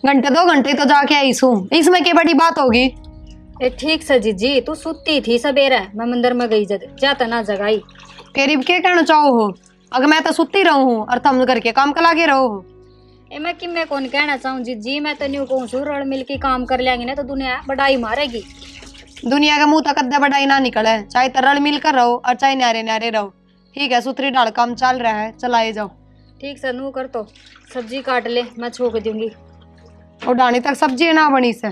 घंटे 2 घंटे तो जाके आई सू, इसमें क्या बड़ी बात होगी। ए ठीक से जीजी, तू सुती थी सवेरे, मैं मंदिर में गई जद जाता ना जगाई। करीब क्या कहना चाहो हो? अगर मैं तो सुती रहूं हूँ और तुम करके काम कला के रहो हो। ए मैं कि मैं कौन कहना चाहूँ जीजी, मैं तो न्यू कहूँ रल मिल के काम कर लेंगे ना तो दुनिया बढ़ाई मारेगी। दुनिया का मुंह तक अद्दा बढ़ाई ना निकले, चाहे तो रल मिल कर रहो और चाहे न्यारे न्यारे रहो। ठीक है, सुथरी डाल काम चल रहा है, चलाए जाओ। ठीक से नू कर, तो सब्जी काट ले, मैं छोक दूंगी। और डानी तक सब्जी ना बनी से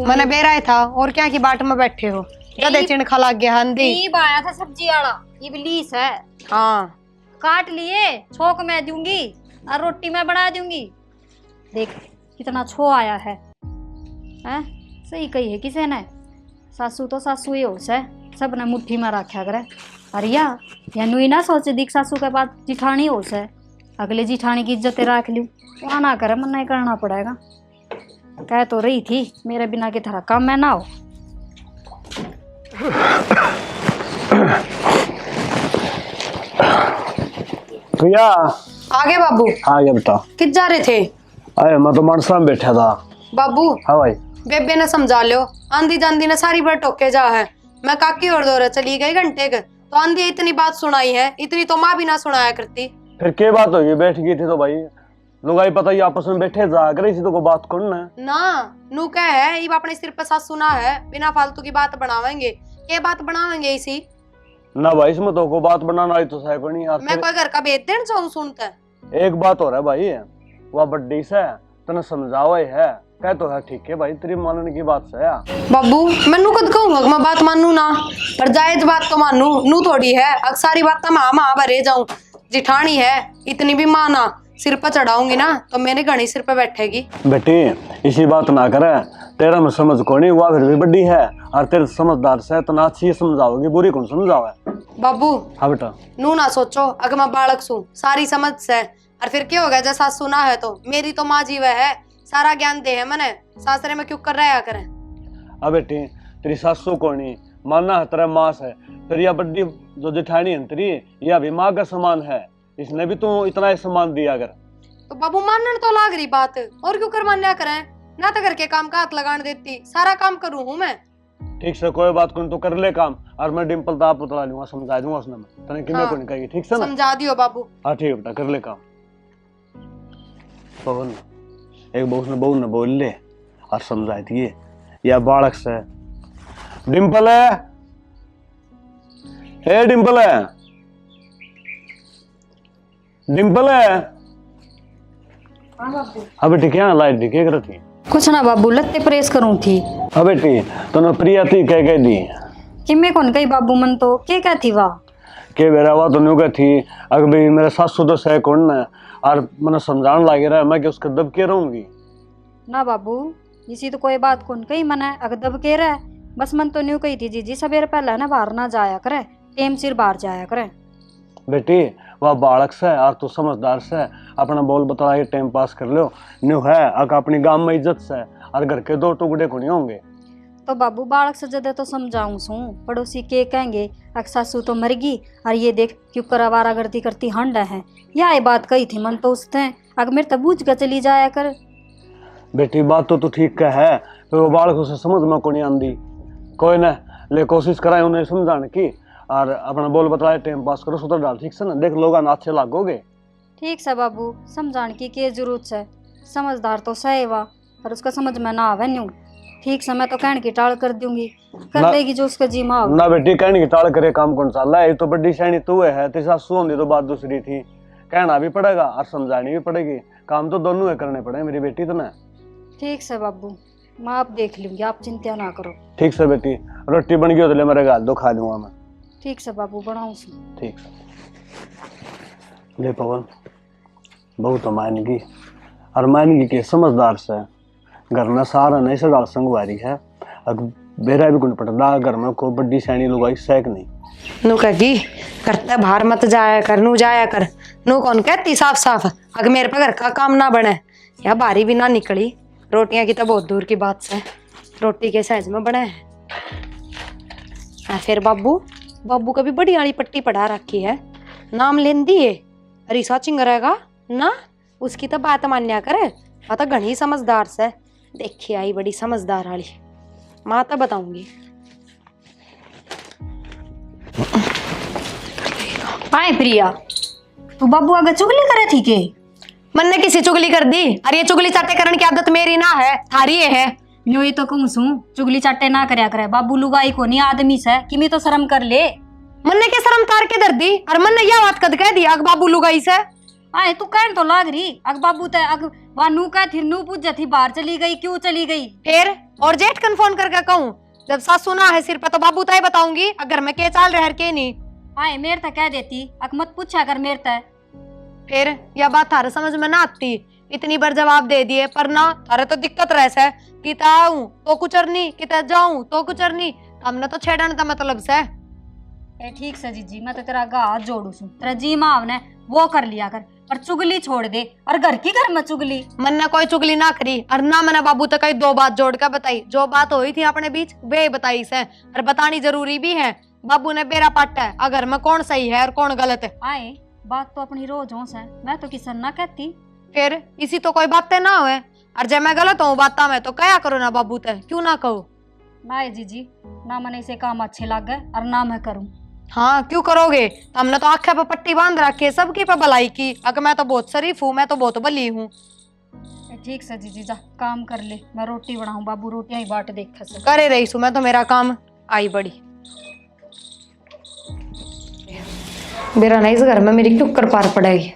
मैंने बेरा था, और क्या की बाट में बैठे हो? गधे चिणखा लग गया हंदी आया था सब्जी वाला, इबलीस है। हाँ काट लिए, छोक मैं दूंगी और रोटी मैं बना दूंगी। देख कितना छो आया है, हैं? सही कही है किसी ने, सासू तो सासू ही होश है, सब ने मुट्ठी में रखा करे। अरे या नुई ना सोचे दिख सासू के पास जिठानी होश है, अगले जिठानी की इज्जत रख लूँ, वहाँ ना करे, मन नहीं करना पड़ेगा। कह तो रही थी मेरे बिना की तरह काम मैं ना हो। भैया आगे बाबू आगे बता। किस जा रहे थे? अरे मैं तो मानसा में बैठा था। बाबू हाँ भाई। बेबे ने समझा लो, आंधी जांधी ने सारी बार टोके जा है। मैं काकी और दौरे चली गई घंटे के, तो आंधी इतनी बात सुनाई है, इतनी तो माँ भी ना सुनाया करती। फिर क्या बात होगी? बैठ गई थी तो भाई लुगाई पता ही आपस में बैठे जा कर इसी तो को बात करना ना। नू क्या है, ये अपने सिर पे साथ सुना है, बिना फालतू की बात बनावेंगे। ये बात बनावेंगे इसी ना भाई, इसमें तो को बात बनाना आई तो सही को नहीं यार। मैं कोई घर का भेज देना चाहूँ सुनते। एक बात हो रहा है भाई, वह बड्डी से तने समझावा है, कह तो है ठीक है भाई, तेरी मानने की बात से है। बाबू मैनू कद कहूंगा मैं बात मानू ना, पर जायज बात तो मानू, नू थोड़ी है अग सारी बात तो माँ भरे जाऊं। जिठानी है, इतनी भी माना सिर पर चढ़ाऊंगी ना तो मेरे घनी सिर पे बैठेगी। बेटी इसी बात ना करे, तेरा में समझ को नहीं, वह फिर भी बड्डी है और तेरे समझदार से तना अच्छी समझाओगी, बुरी कौन समझावे। बाबू हाँ बेटा। नू ना सोचो अगर मैं बालक सू, सारी समझ से, और फिर क्या हो गया जैसा सुना है तो मेरी तो माँ जीव है, सारा ज्ञान दे है मैंने, सासरे में क्यों कर रहा करें। अब बेटी तेरी सासू को नहीं मानना है, तेरा माँ है, फिर यह बड्डी जो जेठानी है तेरी, यह भी माँ का समान है, इसने भी तो इतना ही सम्मान दिया। अगर तो बाबू मानने तो लाग रही बात, और क्यों कर मान्या करें, ना तो करके काम का हाथ लगाने देती, सारा काम करूँ हूँ मैं। ठीक से कोई बात को तो कर ले काम, और मैं डिम्पल तो आप बता लूंगा, समझा दूंगा उसने, मैं तने कि मैं को नहीं कहेगी, ठीक से ना? समझा दियो बाबू। हाँ ठीक है बेटा, कर ले काम। पवन एक बहू ने बोल ले और समझा दिए, या बालक से डिम्पल है, हे डिम्पल है, डिम्पल है। हाँ बेटी क्या लाइट दी, क्या कर रही थी? कुछ ना बाबू, लत्ते प्रेस करूँ थी। हाँ बेटी तूने प्रिया थी कह दी कि मैं कौन कही बाबू, मन तो क्या क्या थी वाह के बेरा हुआ तो न्यू का थी, अगर भाई मेरे सासू तो सह कौन है, और मैंने समझाने लगे रहा मैं कि उसके दब के रहूंगी ना बाबू, इसी तो कोई बात कौन कही मना, अगर दब के रहे बस मन तो न्यू कही थी जीजी सवेरे पहले ना बाहर ना जाया करे, टेम सिर बाहर जाया करे। बेटी वह बालक से और तू समझदार से अपना बोल बता के टाइम पास कर लो, न्यू है अगर अपनी गांव में इज्जत से, और घर के 2 टुकड़े को नहीं होंगे। तो बाबू बालक से ज्यादा तो समझाऊं सू, पड़ोसी के कहेंगे अगर सासू तो मर गई, और ये देख क्यों कर आवारागर्दी करती हंडा है, या ये बात कही थी मन तो उसने, अगर मेरे तब बूझ कर चली जाया कर। बेटी बात तो तू ठीक का है, तो वो बालक उसे समझ में को नहीं आंदी, कोई ना ले कोशिश कराए उन्हें समझाने की, और अपना बोल बताए टाइम पास करो, सुधर डाल, ठीक से ना? देख लोग अच्छे लागोगे। ठीक से बाबू, समझाने की क्या जरूरत है, समझदार तो सही वा, पर उसका समझ में ना आवे न्यू। ठीक से मैं तो कहने की टाल कर दूंगी, कर लेगी जो उसका जी माँ ना बेटी कहने की टाल करे काम कौन सा है, तो बड़ी सैनी तू है, तेरी सासू होंगी तो बात दूसरी थी, कहना भी पड़ेगा और समझानी भी पड़ेगी, काम तो दोनों है करने पड़े मेरी बेटी तो ना। ठीक से बाबू, मैं आप देख लूंगी, आप चिंता ना करो। ठीक से बेटी, रोटी बन गई तो ले मेरे गाल दो, खा लूंगा मैं। ठीक से बाबू, बनाऊं। ठीक ले पवन, बहुत तो मायनगी, और मायनगी के समझदार से घर में सारा नहीं से डाल संगवारी है, अब बेरा भी कुछ पटदा घर में को बड़ी सैनी लुगाई सैक नहीं। नू कही करता बाहर मत जाया कर, नू जाया कर, नू कौन कहती साफ साफ अगर मेरे पे घर का काम ना बने, या बारी भी ना निकली, रोटियां की तो बहुत दूर की बात से, रोटी के साइज में बने हैं। फिर बाबू का भी बड़ी वाली पट्टी पढ़ा रखी है, नाम लेंदी है रिसा चिंगरेगा ना, उसकी तो बात मान्या करे, आ तो घनी समझदार से देखी आई, बड़ी समझदार वाली माँ तो बताऊंगी। हाय प्रिया, तू बाबू आगे चुगली करे थी के? मन ने किसी चुगली कर दी? अरे ये चुगली चाटे करने की आदत मेरी ना है, थारी ये है। यो ही तो कहूँ सू, चुगली चाटे ना करया करे। बाबू लुगाई को नहीं आदमी से कि मैं तो शर्म कर ले। मन ने के शर्म तार के दर दी, और मन ने यह बात कद कह दी अग बाबू लुगाई से। आए तू कहन तो लाग रही, अग बाबू ते अग वानू का थी नू पूछ थी बाहर चली गई, क्यों चली गई? फिर और जेठ कन फोन करके कहूँ, जब सासू ना है सिर पे तो बाबू ताई बताऊंगी, अगर मैं के चाल रह के नहीं। आए मेरे तक कह देती, अग मत पूछा कर मेरे तक। फिर यह बात थारे समझ में ना आती, इतनी बार जवाब दे दिए पर ना थारे तो दिक्कत रहे कि आऊं तो कुचरनी, कि जाऊं तो कुचरनी, हमने तो छेड़न का मतलब से। ए ठीक से जीजी, मैं तो तेरा आगा हाथ जोड़ू सू, तेरा जी माव ने वो कर लिया कर, पर चुगली छोड़ दे। और घर की घर में चुगली, मन ने कोई चुगली ना करी, और ना मैंने बाबू तक कई दो बात जोड़ कर बताई। जो बात हुई थी अपने बीच वे बताई से, और बतानी जरूरी भी है। बाबू ने बेरा पाटा है अगर मैं कौन सही है और कौन गलत है। आए बात तो अपनी रोज हो से, मैं तो किसन ना कहती। फिर इसी तो कोई बातें ना हुए, और जब मैं गलत हूँ बात में तो क्या करो ना बाबू ते, क्यों ना कहो? ना जीजी, ना मैंने इसे काम अच्छे लग गए और ना मैं करूँ। हाँ क्यों करोगे? हमने तो आंखें पे पट्टी बांध रखी है सबकी पे भलाई की। अगर मैं तो बहुत शरीफ हूँ, मैं तो बहुत भली हूँ। ठीक से जीजी, जा काम कर ले, मैं रोटी बनाऊं। बाबू रोटियां ही बाट देख से करे रही सू मैं तो, मेरा काम आई बड़ी। मेरा नहीं इस घर में मेरी क्यों कर पार पड़ेगी,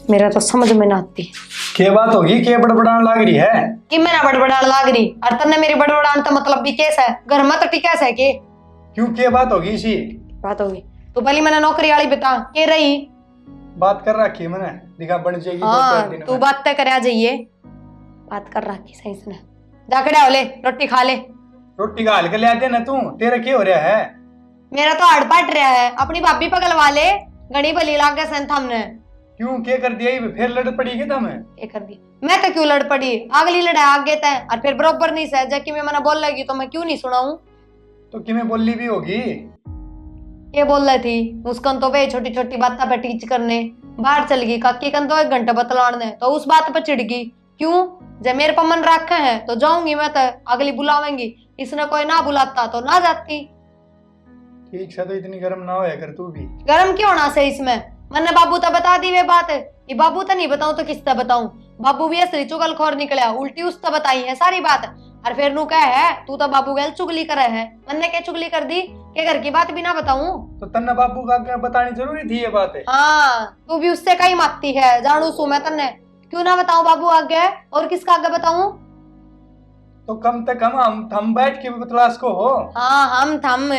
मेरा तो समझ में ना आती। के बात होगी, के बड़बड़ान लाग रही है? कि मैं ना बड़बड़ान लाग रही, और तन्ने मेरी बड़बड़ान तो मतलब भी कैसा है, घर में तो टिका है के? क्यों के बात होगी इसी? बात होगी तो पहले मैंने नौकरी वाली बता के रही। बात कर रखी मैंने, दिखा बन जाएगी। हाँ तू बात तय कर जाइए, बात कर रखी सही से। जाकर आओ ले रोटी खा ले। रोटी का हल्का ले आते ना तू, तेरा क्या हो रहा है? मेरा तो हड़ पट रहा है, अपनी भाभी पगलवा ले, घड़ी भली लाग गया सन हमने। क्यों क्या कर दिया? फिर लड़ पड़ी क्या तुम्हें? ये कर दी मैं तो क्यों लड़ पड़ी, अगली लड़ाई आगे तय, और फिर बरोबर नहीं सह जबकि मैं मना बोल लगी तो मैं क्यों नहीं सुनाऊं? तो कि मैं बोली भी होगी। ये बोल रही थी मुस्कान तो वे छोटी छोटी बातें पे टीच करने बाहर चल गई, काकी कन तो 1 घंटा बतलाने तो उस बात पर चिढ़ गई। क्यों? जब मेरे पर मन रखे है तो जाऊंगी मैं, तो अगली बुलावेंगी, इसने कोई ना बुलाता तो ना जाती। ठीक से तो इतनी गर्म ना होया कर तू भी। गरम क्यों ना से इसमें, मैंने बाबू तो बता दी वे बात, ये बाबू तो नहीं बताऊं तो किससे बताऊं? बाबू भी असली चुगलखोर निकला, उल्टी उससे बताई है सारी बात। और फिर नू कह है तू तो बाबू गैल चुगली करे है, मैंने क्या चुगली कर दी के घर की बात भी ना बताऊं? तो तन्ना बाबू का क्या बतानी जरूरी थी ये बात है? हाँ तू भी उससे कहीं मांगती है, जानू सू मैं तन्ने, क्यों ना बताऊं बाबू आगे, और किसका आगे बताऊं? तो कम से कम हम बैठ के बतलास को हो। हाँ हम थम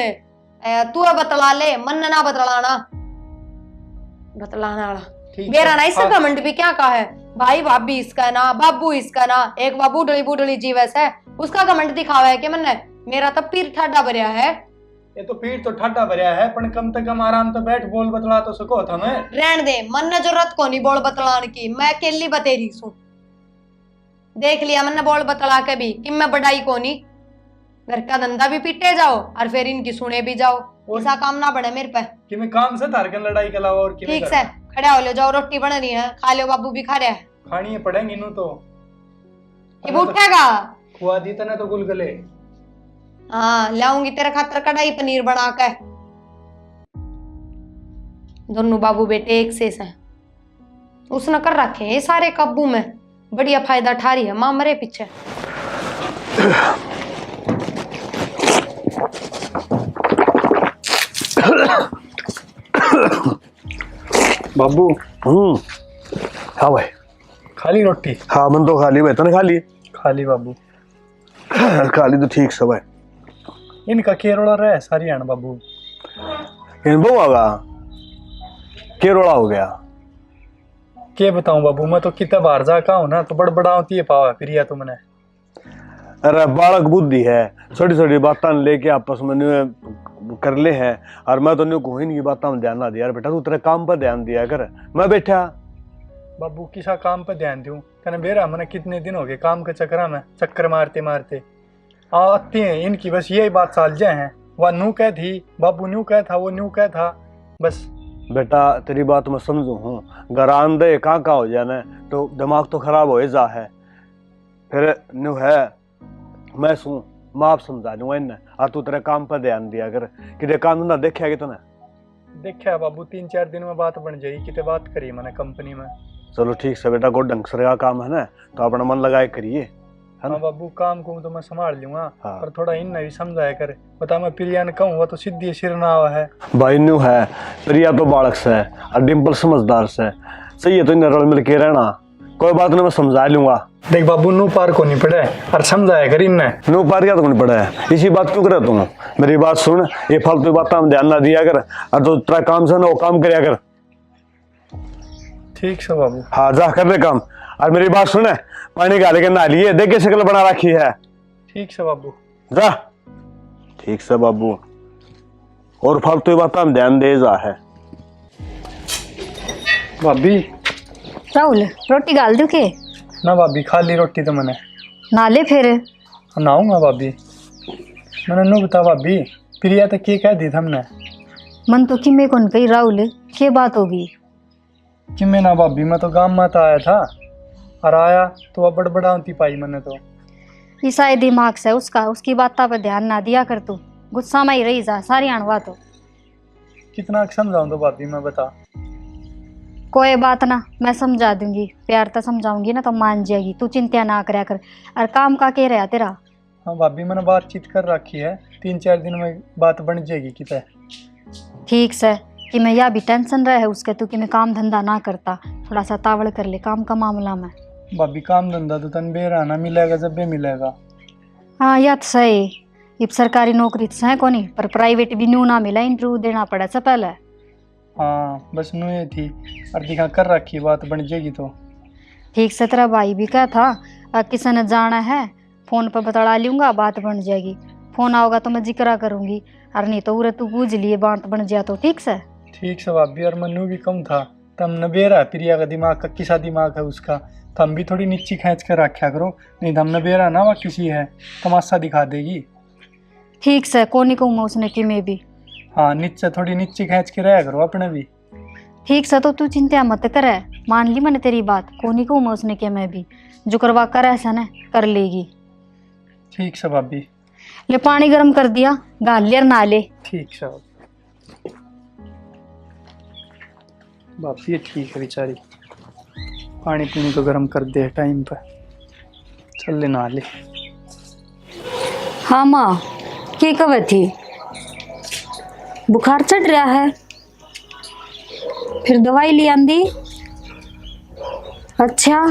तू बतला ले, मन ना बतलाना, बतलाना वाला मेरा नहीं सब घमंड भी क्या कहा है, भाई भाभी इसका ना, बाबू इसका ना, एक बाबू बूढ़ी बूढ़ी जीव है उसका घमंड दिखावा है कि मैंने, मेरा तो पीर ठाडा भरिया है। ये तो पीठ तो ठंडा भरिया है, पर कम से कम आराम तो बैठ बोल बतला तो सको हमें। रहन दे, मन ने जरूरत को नहीं बोल बतलान की, मैं अकेली बतेरी सू, देख लिया मैंने बोल बतला के भी कि मैं बढ़ाई को नहीं, घर का धंधा भी पीटे जाओ और फिर इनकी सुने भी जाओ, ऐसा काम ना बने मेरे पे। कि मैं काम से तारकन लड़ाई के अलावा और ठीक से खड़ा हो ले जाओ, रोटी बन रही है खा लो, बाबू भी खा रहा है। खानी पड़ेंगी नू तो ये उठेगा खुआ दी तना तो गुलगुले। हाँ लाऊंगी तेरे खातर कढ़ाई पनीर बना के, दोनों बाबू बेटे एक से हैं, उसने कर रखे हैं सारे काबू में, बढ़िया फायदा ठा रही है माँ मरे पीछे। बाबू हाँ भाई खाली रोटी? हाँ मन तो खाली भाई, तने खाली? खाली बाबू खाली तो ठीक सब है। इनका केरोड़ा रहा है सारी आन बाबू। इन बहुआ के रोड़ा हो गया? के बताऊं बाबू, मैं तो कितना बाहर जा का हूं ना तो बड़बड़ा होती है पावा प्रिया तुमने। अरे बालक बुद्धि है, छोटी छोटी बातें लेके आपस में कर ले है, और मैं तो नहीं इनकी बातों में ध्यान ना दिया। बेटा तू तेरे काम पर ध्यान दिया कर, मैं बैठा। बाबू किसा काम पर ध्यान दूं? कहने बेरा मैंने कितने दिन हो गए काम के चक्कर में चक्कर मारते मारते आते हैं, इनकी बस यही बात साल जाए हैं, वह नू कह थी, बाबू न्यू कह था, वो न्यू कह था बस। बेटा तेरी बात मैं समझू हूँ, घर आंदे कहाँ हो जाना तो दिमाग तो खराब हो जा है, फिर न्यू है मैं सू माफ समझा दूंगा इन्हें और तू तेरे काम पर ध्यान दिया कर कि काम धंधा देखा कि तूने देखा बाबू 3-4 दिन में बात बन जाएगी कितने बात करी मैंने कंपनी में। चलो ठीक से बेटा, गोड ढंग से का काम है ना तो अपना मन लगाए करिए, है हाँ ना? बाबू काम को तो मैं संभाल लूंगा। हाँ। पर थोड़ा इन भी समझाया कर, बता मैं प्रिया ने कहूँगा तो सीधी सिर ना हुआ है। भाई न्यू है प्रिया तो बालक से और डिम्पल समझदार से, सही है तो इन्हें रल मिल के रहना, कोई बात नहीं मैं समझा लूंगा। देख बाबू नू पार को नहीं पड़े और समझाया कर इन्हें। नो पार क्या तो नहीं पड़ा है, इसी बात क्यों करे तू? मेरी बात सुन, ये फालतू बात में ध्यान ना दिया कर और तो तेरा काम से ना वो काम करया कर। ठीक है बाबू। हाँ जा कर ले काम। और मेरी बात सुन, पानी गाले के ना लिए देख के शक्ल बना रखी है। ठीक है बाबू। जा ठीक से बाबू, और फालतू बात में ध्यान दे जा है। भाभी राहुल रोटी गाल दू के ना भाभी खाली रोटी तो मैंने नाले फिर नाऊंगा भाभी। मैंने नू बता भाभी प्रिया तो क्या कह दी हमने मन तो कि मैं कौन कही राहुल क्या बात होगी। कि मैं ना भाभी मैं तो गांव में तो आया था और आया तो वह बड़बड़ाती पाई मैंने तो। ईसाई दिमाग से उसका उसकी बातों पर ध्यान ना दिया कर तू, गुस्सा में ही रही जा सारी अणवा तो। कितना समझाऊं तो भाभी मैं बता। कोई बात ना मैं समझा दूंगी, प्यार तो समझाऊंगी ना तो मान जाएगी, तू चिंता ना करया कर। और काम का कह रहा तेरा? हाँ भाभी मैंने बातचीत कर रखी है, 3-4 दिन में बात बन जाएगी कितने। ठीक से कि मैं या भी टेंशन रहे उसके तू कि मैं काम धंधा ना करता, थोड़ा सा तावड़ कर ले काम का मामला में। भाभी काम धंधा तो तन बेराना मिलेगा जब भी मिलेगा। हाँ या तो सही, अब सरकारी नौकरी तो है कोनी पर प्राइवेट भी न्यू ना मिला, इंटरव्यू देना पड़ा से पहले। हाँ बस नू ये थी और दिखा कर रखी बात बन जाएगी तो। ठीक से तेरा भाई भी क्या था किसी ने जाना है फ़ोन पर बता लूँगा बात बन जाएगी, फ़ोन आओगा तो मैं जिक्र करूँगी और नहीं तो उरे तू पूछ लिए बात बन जाए तो। ठीक से ठीक से भाभी। और मनु भी कम था तम न बेरा प्रिया का दिमाग का किसा दिमाग है उसका, तो हम भी थोड़ी नीची खींच कर रखा करो, नहीं तो हम न बेरा ना वह किसी है तमाशा दिखा देगी। ठीक से कोनी कहूँ मैं उसने कि मैं भी। हाँ नीचे थोड़ी नीची खींच के रहा करो अपने भी। ठीक से तो तू चिंता मत कर, मान ली मैंने तेरी बात, कोनी कहूँ मैं उसने कि मैं भी जो करवा कर ऐसा न कर लेगी। ठीक से भाभी। ले पानी गर्म कर दिया गाल ले ना ले। ठीक से भाभी ये ठीक है बेचारी, पानी पीनी तो गर्म कर दे टाइम पर, चल ले ना ले। हाँ माँ की कब थी, बुखार चढ़ रहा है, फिर दवाई ले आंदी? अच्छा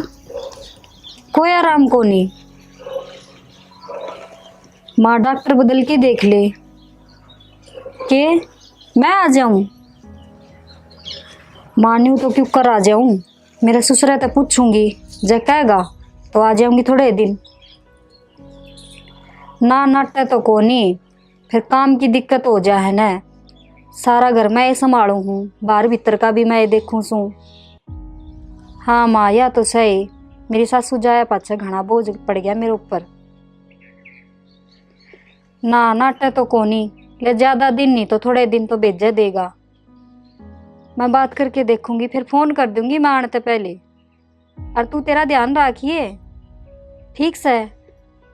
कोई आराम को नहीं, माँ डॉक्टर बदल के देख ले के मैं आ जाऊं? मान्यू तो क्यों कर आ जाऊं, मेरे ससुर तो पूछूंगी जब कहेगा तो आ जाऊंगी थोड़े दिन। ना नाटे तो को नहीं, फिर काम की दिक्कत हो जाए है ना, सारा घर मैं ही संभालू हूँ, बाहर भीतर का भी मैं ही देखूँ सू। हाँ माँ या तो सही, मेरी सासू जाया पाछे घना बोझ पड़ गया मेरे ऊपर। ना नाटे तो कोनी, ले ज्यादा दिन नहीं तो थोड़े दिन तो भेजे देगा, मैं बात करके देखूंगी फिर फोन कर दूंगी मैं आने से पहले। और तू तेरा ध्यान रखिए ठीक से,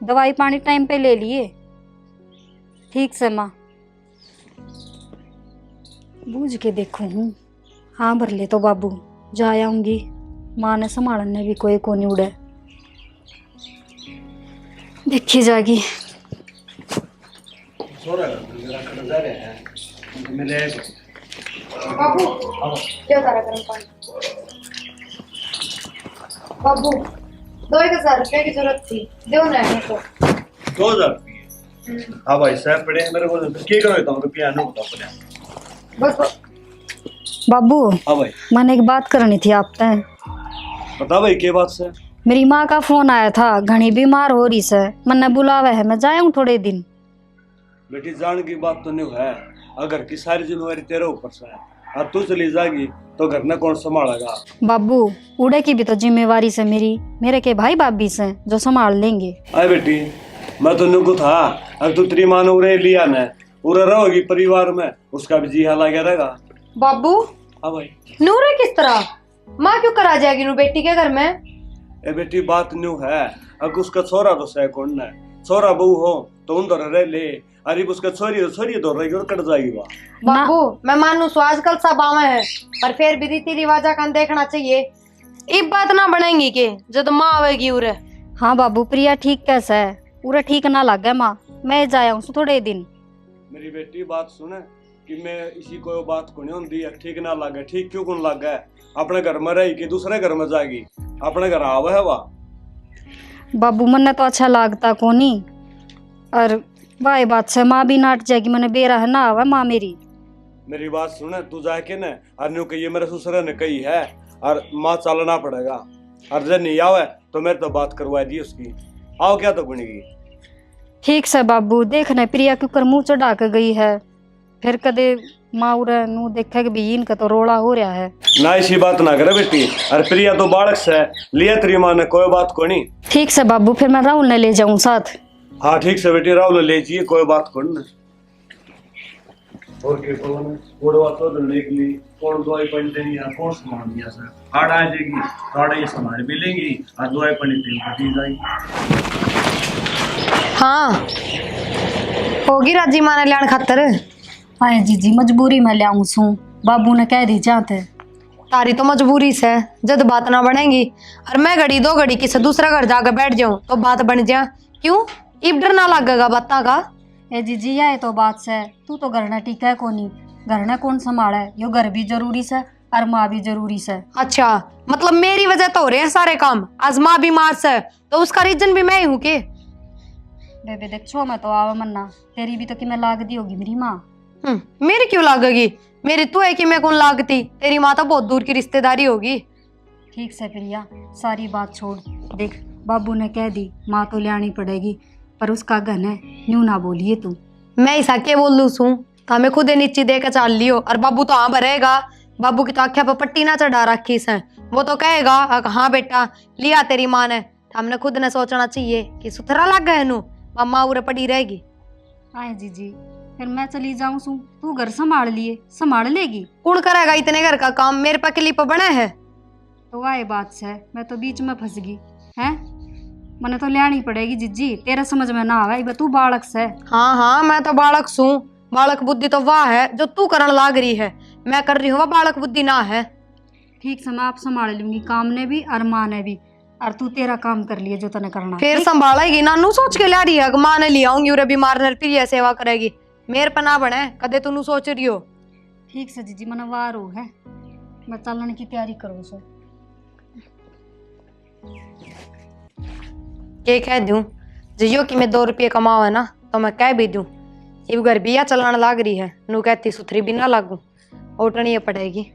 दवाई पानी टाइम पे ले लिए। ठीक से माँ, बूझ के देखूँ हूँ। हाँ भर ले तो बाबू जा आऊंगी, माँ ने संभालने भी कोई को नहीं उड़े, देखी जाएगी। बाबू क्या करा गरम पानी? बाबू 2000 रुपये की जरूरत थी, दो ना है तो 2000। हाँ भाई साहब पड़े हैं मेरे को, तो क्या करो तो रुपया नहीं होता पड़े बस। बाबू हाँ भाई मैंने एक बात करनी थी आपसे। बता भाई क्या बात से? मेरी माँ का फोन आया था, घनी बीमार हो रही से, मैंने बुलावा है, मैं जाऊँ थोड़े दिन। बेटी जान की बात तो नहीं है, अगर की सारी जिम्मेवारी तेरे ऊपर से है, अब तू चली जाएगी तो घर में कौन संभालेगा? बाबू उड़े की भी तो जिम्मेवारी से मेरे के भाई भाभी से जो संभाल लेंगे। अरे बेटी मैं तो नुकू था, अब तू तेरी माँ ने उड़े लिया न, उड़े रहोगी परिवार में, उसका भी जी हाल गया रहेगा। बाबू हाँ भाई नूरे किस तरह, माँ क्यों करा जाएगी नू बेटी के घर में? ए बेटी बात न्यू है, अब उसका छोरा तो सह कौन है, छोरा बहू हो तो उधर रह ले, अरे उसका छोरी तो रहेगी और कट जाएगी वहाँ। बाबू मैं मानू सो आजकल सब आवे है, पर फिर भी रीति रिवाजा का देखना चाहिए। इब बात ना बनेंगी के जब माँ आवेगी उरे। हाँ बाबू प्रिया ठीक कैसा है, पूरा ठीक ना लग गया माँ, मैं जाया हूँ थोड़े दिन। मेरी बेटी बात सुने कि मैं इसी को बात को नहीं होती है, ठीक ना लगे, ठीक क्यों कौन लग गया, अपने घर में रहेगी दूसरे घर में जाएगी, अपने घर आवा है वह। बाबू मन्ने तो अच्छा लगता कोनी, और वाह बात से माँ भी नाट जाएगी, मैंने बेरा है ना आवा माँ मेरी बात सुने, तू जाके न अन्यू कही मेरे ससुर ने कही है और माँ चलना पड़ेगा, और जब नहीं आवे तो मेरे तो बात करवा दी उसकी, आओ क्या तो गुनेगी। ठीक से बाबू देखना प्रिया क्यों कर मुंह चढ़ा के गई है, फिर कदे माँ उरे नू देखे कि भी इनका तो रोड़ा हो रहा है। ना ऐसी बात ना करे बेटी, और प्रिया तो बालक से लिया तेरी माँ ने, कोई बात को नहीं। ठीक से बाबू फिर मैं राहुल ने ले जाऊँ साथ। हाँ ठीक से बेटी, राहुल ले जाइए, कोई बात को नहीं। और के कौन कोड़वा तो लेके ली, कौन दवाई पानी देनी है, कौन सामान दिया सर, हाड़ आ जाएगी, हाड़ ये सामान भी लेंगी और दवाई पानी तेल पटी जाएगी। हाँ होगी राजी माने लियान खातर। हाँ जीजी मजबूरी में लियाऊं सू, बाबू ने कह दी जाते। तारी तो मजबूरी से जब बात ना बनेगी, और मैं घड़ी दो घड़ी किसी दूसरा घर जाकर बैठ जाऊं तो बात बन जा, क्यों इब डर ना लगेगा बाता का। ए जीजी ये तो बात से, तू तो घर ने टिका है कोनी, घर ने कौन संभाले, यो घर भी जरूरी से और माँ भी जरूरी से। अच्छा मतलब मेरी वजह तो हो रहे हैं सारे काम, आज माँ बीमार से तो उसका रीजन भी मैं ही हूँ के। बेबे देख छो मैं तो आवा मन्ना, तेरी भी तो कि मैं लाग दी होगी मेरी माँ। मेरी क्यों लागेगी, मेरी तो है कि मैं कौन लागती, तेरी माँ तो बहुत दूर की रिश्तेदारी होगी। ठीक से प्रिया सारी बात छोड़, देख बाबू ने कह दी माँ तो लियानी पड़ेगी, पर उसका गन है न्यू ना बोलिए तू। मैं ऐसा के बोल लू सू, हमें खुद नीचे दे के चाल लियो, और बाबू तो हाँ भरेगा, बाबू की तो आख्या पर पट्टी ना चढ़ा रखी से, वो तो कहेगा हाँ बेटा लिया तेरी माँ ने, हमने खुद ने सोचना चाहिए कि सुथरा लग गए नू, मम्मा उरे पड़ी रहेगी। आए जीजी फिर मैं चली जाऊं सू, तू घर संभाल लेगी। कौन करेगा इतने घर का काम, मेरे पे क्लिप बने है। तो आए बात से मैं तो बीच में फंस गई है, मने तो लियानी पड़ेगी जीजी, तेरा समझ में ना आवे, तू बालक से। हाँ हाँ मैं तो बालक सू, बालक बुद्धि तो वाह है जो तू करन लाग रही है, मैं कर रही हूँ वह बालक बुद्धि ना है। ठीक से मैं आप संभाल लूंगी, काम ने भी और माँ ने भी, और तू तेरा काम कर लिए जो तने करना। फिर संभालेगी ना, नू सोच के ला रही है माँ ने लिया आऊंगी उरे बीमार ने फिर यह सेवा करेगी, मेरे पे ना बने कदे तू सोच रही हो। ठीक से जीजी मन वार हो है, मैं चलने की तैयारी करूँ से। के कह दूं जियो कि मैं 2 रुपये कमाओ है ना तो मैं कह भी दूं, इब घर भी या चलाने लाग रही है, नू कहती सुथरी भी ना लागू, उठनी पड़ेगी।